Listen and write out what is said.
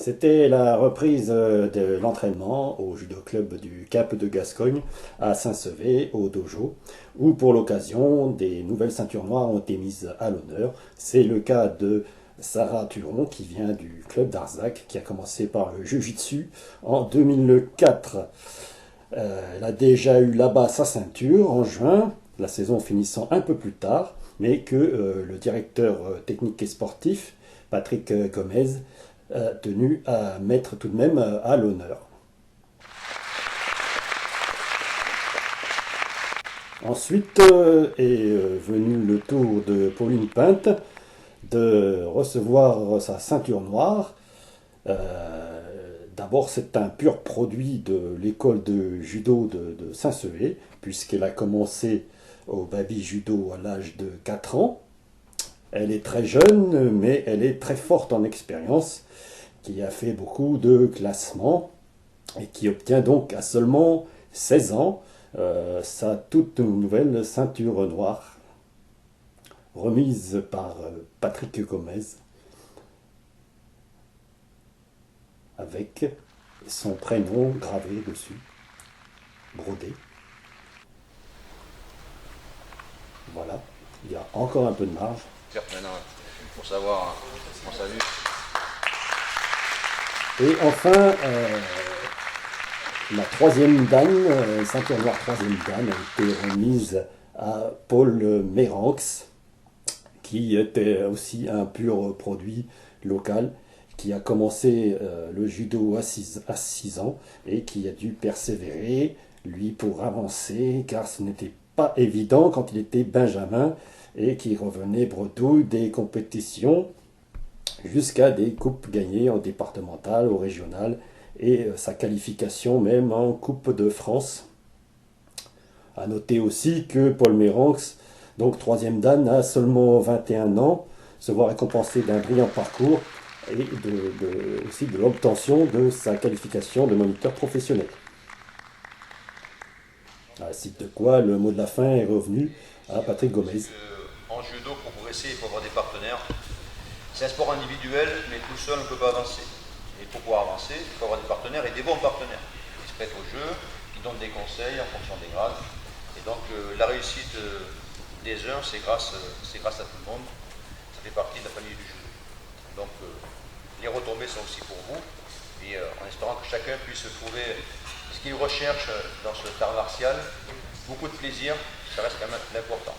C'était la reprise de l'entraînement au judo club du Cap de Gascogne à Saint-Sevé, au dojo, où pour l'occasion, des nouvelles ceintures noires ont été mises à l'honneur. C'est le cas de Sarah Turon, qui vient du club d'Arzac, qui a commencé par le Jiu-Jitsu en 2004. Elle a déjà eu là-bas sa ceinture en juin, la saison finissant un peu plus tard, mais que le directeur technique et sportif, Patrick Gomez, a tenu à mettre tout de même à l'honneur. Ensuite est venu le tour de Pauline Pinte de recevoir sa ceinture noire. D'abord, c'est un pur produit de l'école de judo de Saint-Sevé, puisqu'elle a commencé au baby judo à l'âge de 4 ans. Elle est très jeune, mais elle est très forte en expérience, qui a fait beaucoup de classements et qui obtient donc à seulement 16 ans sa toute nouvelle ceinture noire, remise par Patrick Gomez, avec son prénom gravé dessus, brodé. Voilà, il y a encore un peu de marge. Maintenant, pour savoir, on s'amuse. Et enfin, la troisième dan, ceinture noire troisième dan, a été remise à Paul Méranx, qui était aussi un pur produit local, qui a commencé le judo à 6 ans et qui a dû persévérer, lui, pour avancer, car ce n'était pas évident quand il était benjamin et qui revenait bredouille des compétitions jusqu'à des coupes gagnées en départemental, au régional et sa qualification même en Coupe de France. A noter aussi que Paul Méranx, donc troisième dan, a seulement 21 ans, se voit récompensé d'un brillant parcours et aussi de l'obtention de sa qualification de moniteur professionnel. À la suite de quoi, le mot de la fin est revenu à Patrick Gomez. En judo, pour progresser, il faut avoir des partenaires. C'est un sport individuel, mais tout seul, on ne peut pas avancer. Et pour pouvoir avancer, il faut avoir des partenaires et des bons partenaires qui se prêtent au jeu, qui donnent des conseils en fonction des grades. Et donc, la réussite des uns, c'est grâce à tout le monde. Ça fait partie de la famille du judo. Donc, les retombées sont aussi pour vous. Et en espérant que chacun puisse trouver ce qu'il recherche dans ce art martial, beaucoup de plaisir, ça reste quand même l'important.